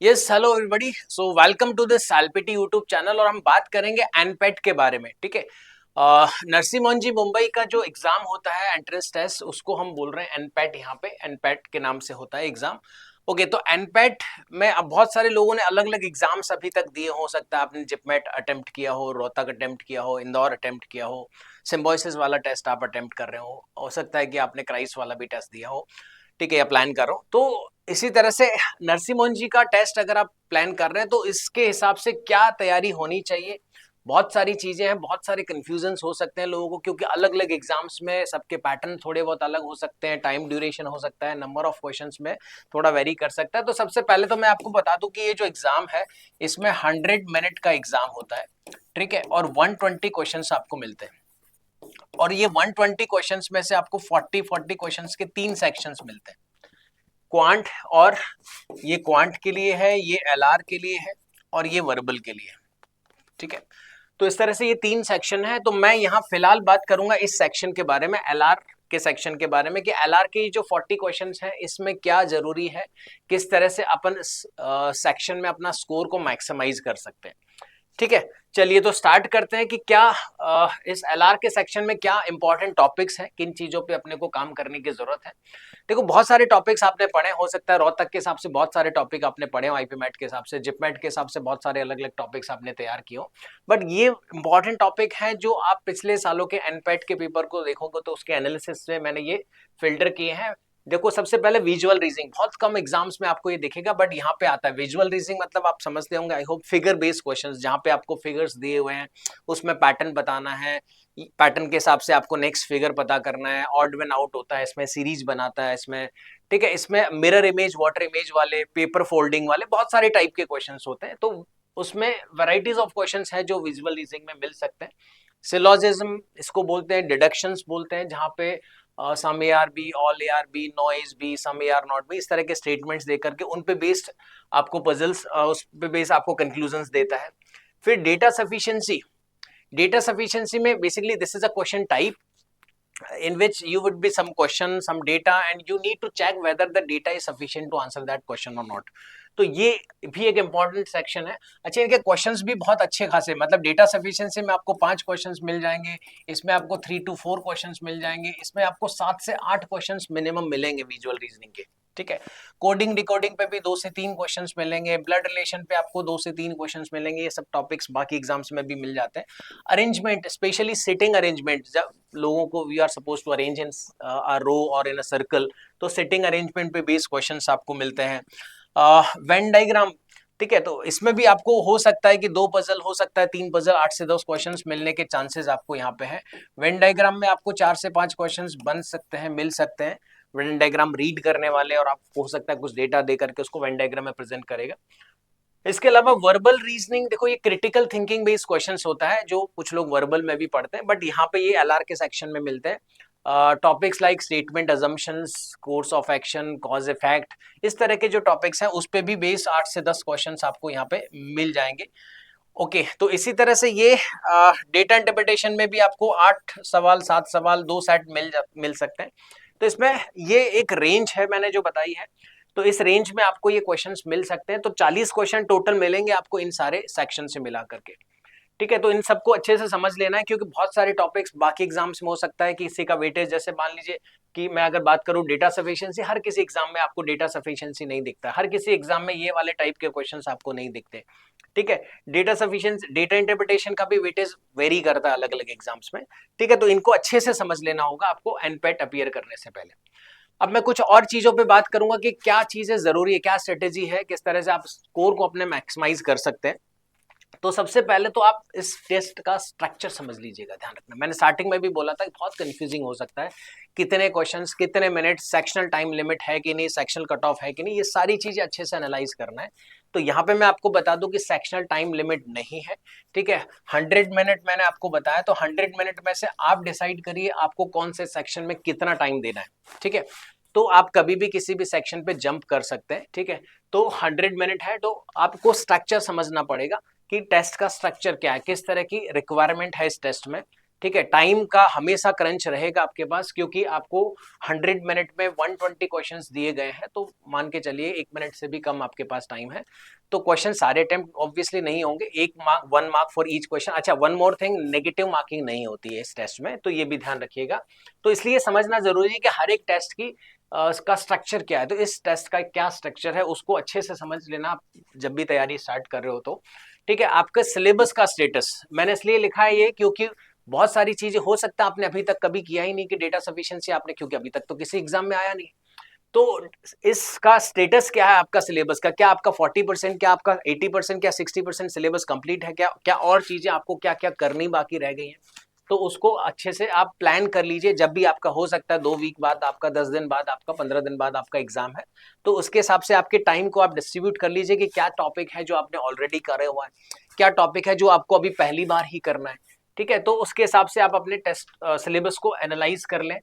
Yes hello everybody, so welcome to this LPT YouTube channel. और हम बात करेंगे एनपेट के बारे में। ठीक है, नरसिंह मोहन जी मुंबई का जो एग्जाम होता है एंट्रेंस टेस्ट, उसको हम बोल रहे हैं एनपेट। यहाँ पे एनपेट के नाम से होता है एग्जाम। ओके, तो एनपेट में अब बहुत सारे लोगों ने अलग अलग एग्जाम्स अभी तक दिए। हो सकता है आपने जिपमेट अटेम्प्ट किया हो, रोहतक अटेम्प्ट किया हो, इंदौर अटेम्प्ट किया हो, सिम्बोसिस वाला टेस्ट आप अटेम्प्ट कर रहे हो सकता है कि आपने क्राइस्ट वाला भी टेस्ट दिया हो। ठीक है, या प्लान कर रहा हूं तो इसी तरह से नरसिंह मोहन जी का टेस्ट अगर आप प्लान कर रहे हैं तो इसके हिसाब से क्या तैयारी होनी चाहिए। बहुत सारी चीजें हैं, बहुत सारे कंफ्यूजन हो सकते हैं लोगों को, क्योंकि अलग अलग एग्जाम्स में सबके पैटर्न थोड़े बहुत अलग हो सकते हैं, टाइम ड्यूरेशन हो सकता है, नंबर ऑफ क्वेश्चंस में थोड़ा वेरी कर सकता है। तो सबसे पहले तो मैं आपको बता दूं कि ये जो एग्जाम है इसमें 100 मिनट का एग्जाम होता है। ठीक है, और 120 क्वेश्चन आपको मिलते हैं। और ये 120 क्वेश्चंस में से आपको 40 क्वेश्चंस के 3 सेक्शंस मिलते हैं। क्वांट, और ये क्वांट के लिए है, ये एलआर के लिए है, और ये वर्बल के लिए है। ठीक है, तो इस तरह से ये 3 सेक्शन है। तो मैं यहाँ फिलहाल बात करूंगा इस सेक्शन के बारे में, एलआर के सेक्शन के बारे में, कि एलआर के जो 40 क्वेश्चंस हैं इसमें क्या जरूरी है, किस तरह से अपन सेक्शन में अपना स्कोर को मैक्सिमाइज कर सकते हैं। ठीक है, चलिए तो स्टार्ट करते हैं कि क्या इस एलआर के सेक्शन में क्या इंपॉर्टेंट टॉपिक्स हैं, किन चीजों पे अपने को काम करने की जरूरत है। देखो, बहुत सारे टॉपिक्स आपने पढ़े, हो सकता है रोहतक के हिसाब से बहुत सारे टॉपिक आपने पढ़े हो, आईपीमेट के हिसाब से, जिपमेट के हिसाब से बहुत सारे अलग अलग टॉपिक्स आपने तैयार किए हो। बट ये इंपॉर्टेंट टॉपिक हैं जो आप पिछले सालों के एनपेट के पेपर को देखोगे तो उसके एनालिसिस से मैंने ये फिल्टर किए हैं। देखो, सबसे पहले विजुअल रीजनिंग, बहुत कम एग्जाम्स में आपको ये दिखेगा, बट यहाँ पे आता है। विजुअल रीजनिंग मतलब आप समझते होंगे I hope, figure based questions, जहाँ पे आपको फिगर्स दिए हुए हैं, उसमें पैटर्न बताना है, पैटर्न के हिसाब से आपको नेक्स्ट फिगर पता करना है। ऑड वन आउट होता है इसमें, सीरीज बनाता है इसमें। ठीक है, इसमें मिरर इमेज, वाटर इमेज वाले, पेपर फोल्डिंग वाले बहुत सारे टाइप के क्वेश्चंस होते हैं। तो उसमें वैरायटीज ऑफ क्वेश्चंस है जो विजुअल रीजनिंग में मिल सकते हैं। सिलोजिज्म इसको बोलते हैं, डिडक्शंस बोलते हैं, जहाँ पे some A are B, all A are B, no is B, some A are not B, इस तरह के स्टेटमेंट्स दे करके उन पे बेस्ड आपको पजल्स, उस पे बेस्ड आपको कंक्लूजन्स देता है। फिर डेटा सफिशिएंसी, डेटा सफिशिएंसी में basically this is a question type in which you would be some question, some data, and you need to check whether the data is sufficient to answer that question or not. तो ये भी एक important section है। अच्छा, इनके questions भी बहुत अच्छे खासे, मतलब डेटा सफिशिएंसी में आपको 5 क्वेश्चंस मिल जाएंगे, इसमें आपको 3 to 4 क्वेश्चंस मिल जाएंगे, इसमें आपको 7 से 8 क्वेश्चंस मिनिमम मिलेंगे विजुअल रीजनिंग के। ठीक है, कोडिंग डिकोडिंग पे भी 2 से 3 क्वेश्चंस मिलेंगे, ब्लड रिलेशन पे आपको 2 से 3 क्वेश्चंस मिलेंगे। ये सब टॉपिक्स बाकी एग्जाम्स में भी मिल जाते हैं। अरेंजमेंट, स्पेशली सिटिंग अरेंजमेंट, जब लोगों को we are suppose to arrange in a row और इन अ सर्कल, तो सिटिंग अरेंजमेंट पे बेस्ड क्वेश्चंस आपको मिलते हैं। वेन डायग्राम, ठीक है, तो इसमें भी आपको हो सकता है कि 2 पजल, हो सकता है 3 पजल, 8 से 10 क्वेश्चंस मिलने के चांसेस आपको यहाँ पे हैं। वेन डायग्राम में आपको 4 से 5 क्वेश्चंस बन सकते हैं, मिल सकते हैं। वेन डायग्राम रीड करने वाले, और आपको हो सकता है कुछ डेटा दे करके उसको वेन डायग्राम में प्रेजेंट करेगा। इसके अलावा वर्बल रीजनिंग, देखो ये क्रिटिकल थिंकिंग बेस्ड क्वेश्चंस होता है, जो कुछ लोग वर्बल में भी पढ़ते हैं, बट यहाँ पे ये एलआर के सेक्शन में मिलते हैं। Topics like statement, assumptions, course of action, cause effect, इस तरह के जो टॉपिक्स हैं उस पे भी बेस्ड 8 से 10 क्वेश्चंस आपको यहाँ पे मिल जाएंगे। ओके, तो इसी तरह से ये डेटा इंटरप्रिटेशन में भी आपको 8 सवाल, 7 सवाल, 2 सेट मिल सकते हैं। तो इसमें ये एक रेंज है मैंने जो बताई है, तो इस रेंज में आपको ये क्वेश्चंस मिल सकते हैं। तो 40 क्वेश्चन टोटल मिलेंगे आपको इन सारे सेक्शन से मिला करके। ठीक है, तो इन सबको अच्छे से समझ लेना है, क्योंकि बहुत सारे टॉपिक्स बाकी एग्जाम्स में हो सकता है कि इसी का वेटेज, जैसे मान लीजिए कि मैं अगर बात करूं डेटा सफिशिएंसी, हर किसी एग्जाम में आपको डेटा सफिशिएंसी नहीं दिखता, हर किसी एग्जाम में ये वाले टाइप के क्वेश्चंस आपको नहीं दिखते। ठीक है, डेटा सफिशिएंसी, डेटा इंटरप्रिटेशन का भी वेटेज वेरी करता है अलग अलग एग्जाम्स में। ठीक है, तो इनको अच्छे से समझ लेना होगा आपको एनपेट अपीयर करने से पहले। अब मैं कुछ और चीजों पे बात करूंगा कि क्या चीजें जरूरी है, क्या स्ट्रेटेजी है, किस तरह से आप स्कोर को अपने मैक्सिमाइज कर सकते हैं। तो सबसे पहले तो आप इस टेस्ट का स्ट्रक्चर समझ लीजिएगा, ध्यान रखना, मैंने स्टार्टिंग में भी बोला था कि बहुत कंफ्यूजिंग हो सकता है, कितने क्वेश्चंस, कितने मिनट, सेक्शनल टाइम लिमिट है कि नहीं, सेक्शनल कट ऑफ है कि नहीं, ये सारी चीजें अच्छे से एनालाइज करना है। तो यहाँ पे मैं आपको बता दूं कि सेक्शनल टाइम लिमिट नहीं है। ठीक है, 100 मिनट मैंने आपको बताया, तो 100 मिनट में से आप डिसाइड करिए आपको कौन से सेक्शन में कितना टाइम देना है। ठीक है, तो आप कभी भी किसी भी सेक्शन पे जंप कर सकते हैं। ठीक है, तो 100 मिनट है, तो आपको स्ट्रक्चर समझना पड़ेगा कि टेस्ट का स्ट्रक्चर क्या है, किस तरह की रिक्वायरमेंट है इस टेस्ट में। ठीक है, टाइम का हमेशा क्रंच रहेगा आपके पास, क्योंकि आपको 100 मिनट में 120 क्वेश्चंस दिए गए हैं, तो मान के चलिए 1 मिनट से भी कम आपके पास टाइम है, तो क्वेश्चन सारे अटेम्प्ट ऑब्वियसली नहीं होंगे, 1 mark 1 mark for each question. अच्छा, one more thing, negative marking नहीं होती है इस टेस्ट में, तो ये भी ध्यान रखिएगा। तो इसलिए समझना जरूरी है कि हर एक टेस्ट की का स्ट्रक्चर क्या है, तो इस टेस्ट का क्या स्ट्रक्चर है उसको अच्छे से समझ लेना आप जब भी तैयारी स्टार्ट कर रहे हो तो। ठीक है, आपका सिलेबस का स्टेटस मैंने इसलिए लिखा है ये, क्योंकि बहुत सारी चीजें हो सकता है आपने अभी तक कभी किया ही नहीं कि डेटा सफिशिएंसी आपने, क्योंकि अभी तक तो किसी एग्जाम में आया नहीं, तो इसका स्टेटस क्या है आपका सिलेबस का, क्या आपका 40%, क्या आपका 80%, क्या 60% सिलेबस कंप्लीट है, क्या क्या और चीजें आपको क्या क्या करनी बाकी रह गई हैं, तो उसको अच्छे से आप प्लान कर लीजिए। जब भी आपका हो सकता है 2 वीक बाद आपका, 10 दिन बाद आपका, 15 दिन बाद आपका एग्जाम है, तो उसके हिसाब से आपके टाइम को आप डिस्ट्रीब्यूट कर लीजिए कि क्या टॉपिक है जो आपने ऑलरेडी करे हुआ है, क्या टॉपिक है जो आपको अभी पहली बार ही करना है। ठीक है, तो उसके हिसाब से आप अपने टेस्ट सिलेबस को एनालाइज कर लें।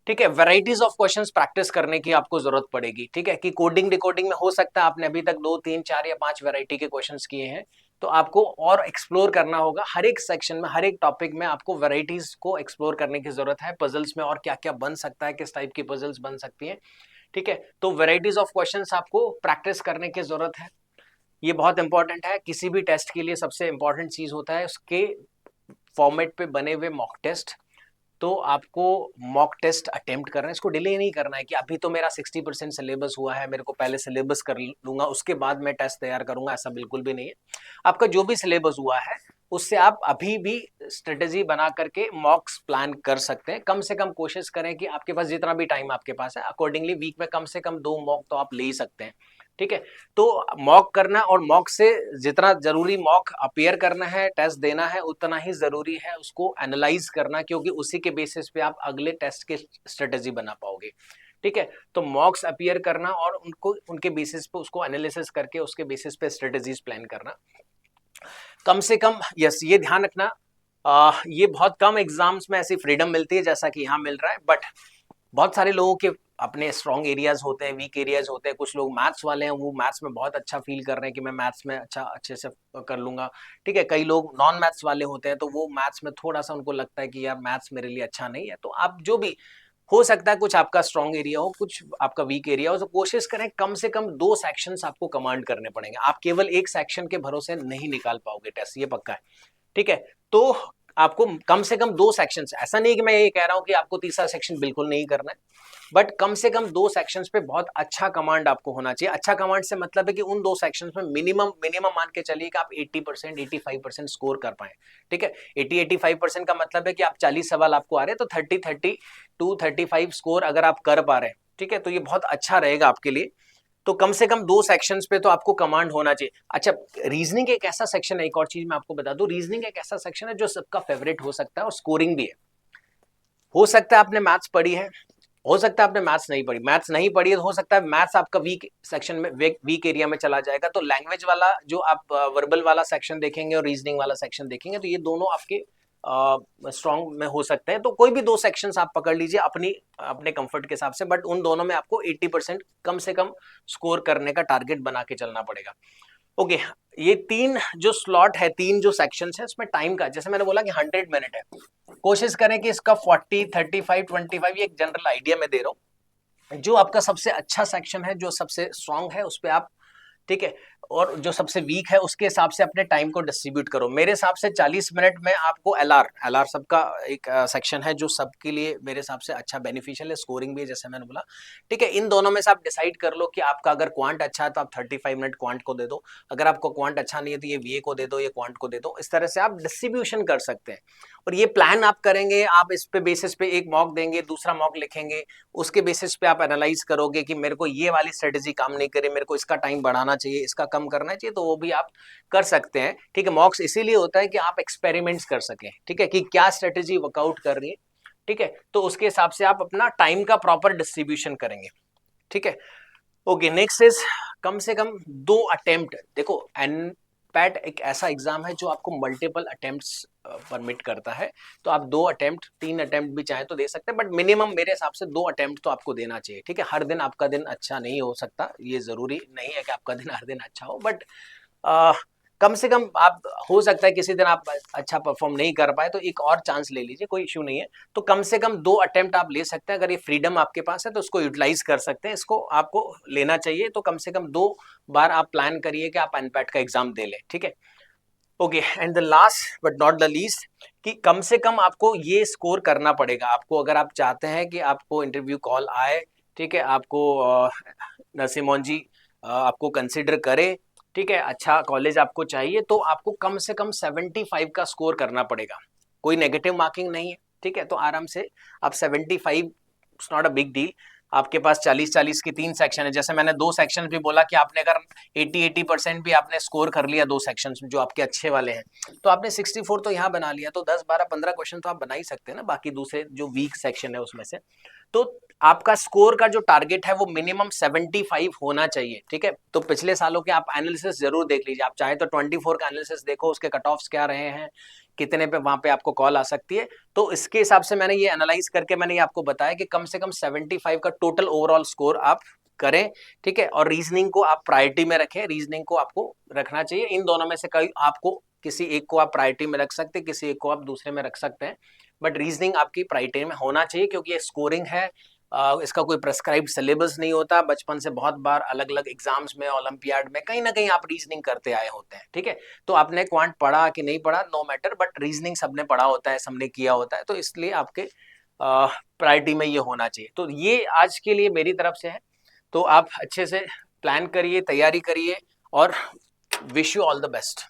ठीक है, वैराइटीज ऑफ क्वेश्चंस प्रैक्टिस करने की आपको जरूरत पड़ेगी। ठीक है, कि कोडिंग डिकोडिंग में हो सकता है आपने अभी तक 2 3 4 या 5 वैरायटी के क्वेश्चंस किए हैं, तो आपको और एक्सप्लोर करना होगा हर एक सेक्शन में, हर एक टॉपिक में आपको वैरायटीज को एक्सप्लोर करने की जरूरत है। पजल्स में और क्या क्या बन सकता है, किस टाइप की पजल्स बन सकती हैं। ठीक है, तो वैरायटीज ऑफ क्वेश्चंस आपको प्रैक्टिस करने की जरूरत है, ये बहुत इंपॉर्टेंट है। किसी भी टेस्ट के लिए सबसे इंपॉर्टेंट चीज होता है उसके फॉर्मेट पे बने हुए मॉक टेस्ट। तो आपको मॉक टेस्ट अटेम्प्ट करना है, इसको डिले नहीं करना है कि अभी तो मेरा 60% सिलेबस हुआ है, मेरे को पहले सिलेबस कर लूंगा उसके बाद मैं टेस्ट तैयार करूंगा, ऐसा बिल्कुल भी नहीं है। आपका जो भी सिलेबस हुआ है उससे आप अभी भी स्ट्रेटेजी बना करके मॉक्स प्लान कर सकते हैं। कम से कम कोशिश करें कि आपके पास जितना भी टाइम आपके पास है अकॉर्डिंगली वीक में कम से कम 2 मॉक तो आप ले ही सकते हैं। ठीक है, तो मॉक करना और मॉक से जितना जरूरी मॉक अपियर करना है, टेस्ट देना है, उतना ही जरूरी है उसको एनालाइज करना, क्योंकि उसी के बेसिस पे आप अगले टेस्ट के स्ट्रेटेजी बना पाओगे। ठीक है, तो मॉक्स अपियर करना और उनको उनके बेसिस पे उसको एनालिसिस करके उसके बेसिस पे स्ट्रेटेजीज प्लान करना कम से कम। यस, ये ध्यान रखना, ये बहुत कम एग्जाम्स में ऐसी फ्रीडम मिलती है जैसा कि यहाँ मिल रहा है, बट बहुत सारे लोगों के अपने स्ट्रॉन्ग एरियाज होते हैं, वीक एरियाज होते हैं। कुछ लोग मैथ्स वाले हैं, वो मैथ्स में बहुत अच्छा फील कर रहे हैं कि मैं मैथ्स में अच्छे से कर लूंगा। ठीक है, कई लोग नॉन मैथ्स वाले होते हैं, तो वो मैथ्स में थोड़ा सा उनको लगता है कि यार मैथ्स मेरे लिए अच्छा नहीं है। तो आप जो भी हो सकता है, कुछ आपका स्ट्रॉन्ग एरिया हो, कुछ आपका वीक एरिया हो, तो कोशिश करें कम से कम 2 सेक्शंस आपको कमांड करने पड़ेंगे। आप केवल एक सेक्शन के भरोसे नहीं निकाल पाओगे टेस्ट, ये पक्का है। ठीक है, तो आपको कम से कम 2 सेक्शंस, ऐसा नहीं कि मैं ये कह रहा हूं कि आपको तीसरा सेक्शन बिल्कुल नहीं करना है, बट कम से कम 2 सेक्शंस पे बहुत अच्छा कमांड आपको होना चाहिए। अच्छा कमांड से मतलब है कि उन 2 सेक्शंस में मिनिमम मिनिमम मान के चलिए कि आप 80% 85% स्कोर कर पाए। ठीक है, 80-85% का मतलब है कि आप 40 सवाल आपको आ रहे हैं, तो 30-32-35 स्कोर अगर आप कर पा रहे हैं, ठीक है, तो ये बहुत अच्छा रहेगा आपके लिए। तो कम से कम 2 सेक्शंस पे तो आपको कमांड होना चाहिए। अच्छा, रीजनिंग एक ऐसा सेक्शन है, एक और चीज मैं आपको बता दूं, रीजनिंग एक ऐसा सेक्शन है जो सबका फेवरेट हो सकता है और स्कोरिंग भी है। हो सकता है आपने मैथ्स पढ़ी है, हो सकता है आपने मैथ्स नहीं पढ़ी, मैथ्स नहीं पढ़ी है तो हो सकता है मैथ्स आपका वीक सेक्शन में, वीक एरिया में चला जाएगा। तो लैंग्वेज वाला जो आप वर्बल वाला सेक्शन देखेंगे और रीजनिंग वाला सेक्शन देखेंगे, तो ये दोनों आपके स्ट्रॉन्ग में हो सकते हैं। तो कोई भी 2 सेक्शंस आप पकड़ लीजिए अपनी अपने कंफर्ट के हिसाब से, बट उन दोनों में आपको 80% कम से कम स्कोर करने का टारगेट बना के चलना पड़ेगा। ओके, ये 3 जो स्लॉट है, 3 जो सेक्शंस है, उसमें टाइम का जैसे मैंने बोला कि 100 मिनट है, कोशिश करें कि इसका 40 35 25 ये एक जनरल आइडिया में दे रहा हूँ। जो आपका सबसे अच्छा सेक्शन है, जो सबसे स्ट्रांग है, उस पर आप, ठीक है, और जो सबसे वीक है उसके हिसाब से अपने टाइम को डिस्ट्रीब्यूट करो। मेरे हिसाब से 40 मिनट में आपको एलआर सबका एक सेक्शन है जो सबके लिए मेरे हिसाब से अच्छा बेनिफिशियल है, स्कोरिंग भी है जैसे मैंने बोला। ठीक है, इन दोनों में से आप डिसाइड कर लो कि आपका अगर क्वांट अच्छा है तो आप 35 मिनट क्वांट को दे दो, अगर आपको क्वांट अच्छा नहीं है तो ये वीए को दे दो, ये क्वांट को दे दो। इस तरह से आप डिस्ट्रीब्यूशन कर सकते हैं और ये प्लान आप करेंगे। आप इस पे बेसिस पे एक मॉक देंगे, दूसरा मॉक लिखेंगे, उसके बेसिस पे आप एनालाइज करोगे कि मेरे को ये वाली स्ट्रेटेजी काम नहीं करे, मेरे को इसका टाइम बढ़ाना चाहिए, इसका कम करना चाहिए, तो वो भी आप कर सकते हैं। ठीक है, मॉक्स इसीलिए होता है कि आप एक्सपेरिमेंट्स कर सकें, ठीक है, कि क्या स्ट्रेटेजी वर्कआउट कर रही है। ठीक है, तो उसके हिसाब से आप अपना टाइम का प्रॉपर डिस्ट्रीब्यूशन करेंगे। ठीक है, ओके, नेक्स्ट इज कम से कम 2 अटेम्प्ट। देखो, एनपैट एक ऐसा एग्जाम है जो आपको मल्टीपल अटेम्प्ट्स परमिट करता है, तो आप 2 अटेम्प्ट 3 अटेम्प्ट भी चाहे तो दे सकते हैं, बट मिनिमम मेरे हिसाब से 2 अटेम्प्ट तो आपको देना चाहिए। ठीक है, हर दिन आपका दिन अच्छा नहीं हो सकता, ये जरूरी नहीं है कि आपका दिन हर दिन अच्छा हो, बट कम से कम आप, हो सकता है किसी दिन आप अच्छा परफॉर्म नहीं कर पाए तो एक और चांस ले लीजिए, कोई इश्यू नहीं है। तो कम से कम 2 अटेम्प्ट आप ले सकते हैं, अगर ये फ्रीडम आपके पास है तो उसको यूटिलाइज कर सकते हैं, इसको आपको लेना चाहिए। तो कम से कम 2 बार आप प्लान करिए कि आप एनपैट का एग्जाम दे लें, ठीक है। Okay, and the last but not the least, कि कम से कम आपको ये स्कोर करना पड़ेगा आपको, अगर आप चाहते हैं कि आपको इंटरव्यू कॉल आए, ठीक है, आपको नरसिम मोहन जी आपको कंसिडर करे, ठीक है, अच्छा कॉलेज आपको चाहिए, तो आपको कम से कम 75 का स्कोर करना पड़ेगा। कोई नेगेटिव मार्किंग नहीं है, ठीक है, तो आराम से आप 75, it's not a big deal. आपके पास 40-40 की 3 सेक्शन है, जैसे मैंने 2 सेक्शन भी बोला कि आपने अगर 80% भी आपने स्कोर कर लिया 2 सेक्शन जो आपके अच्छे वाले हैं, तो आपने 64 तो यहाँ बना लिया, तो 10-12-15 क्वेश्चन तो आप बना ही सकते हैं ना, बाकी दूसरे जो वीक सेक्शन है उसमें से। तो आपका स्कोर का जो टारगेट है वो मिनिमम 75 होना चाहिए, ठीक है। तो पिछले सालों के आप एनालिसिस जरूर देख लीजिए, आप चाहे तो 24 का एनालिसिस देखो, उसके कट ऑफ्स क्या रहे हैं, कितने पे वहां पे आपको कॉल आ सकती है। तो इसके हिसाब से मैंने ये एनालाइज करके मैंने ये आपको बताया कि कम से कम 75 का टोटल ओवरऑल स्कोर आप करें, ठीक है। और रीजनिंग को आप प्रायोरिटी में रखें, रीजनिंग को आपको रखना चाहिए। इन दोनों में से कई आपको, किसी एक को आप प्रायोरिटी में रख सकते हैं, किसी एक को आप दूसरे में रख सकते हैं, बट रीजनिंग आपकी प्रायोरिटी में होना चाहिए, क्योंकि ये स्कोरिंग है, इसका कोई प्रेस्क्राइब्ड सिलेबस नहीं होता। बचपन से बहुत बार अलग अलग एग्जाम्स में, ओलंपियाड में कहीं ना कहीं आप रीजनिंग करते आए होते हैं, ठीक है। तो आपने क्वांट पढ़ा कि नहीं पढ़ा, नो मैटर, बट रीजनिंग सबने पढ़ा होता है, सबने किया होता है, तो इसलिए आपके प्रायोरिटी में ये होना चाहिए। तो ये आज के लिए मेरी तरफ से है। तो आप अच्छे से प्लान करिए, तैयारी करिए, और wish you all the best.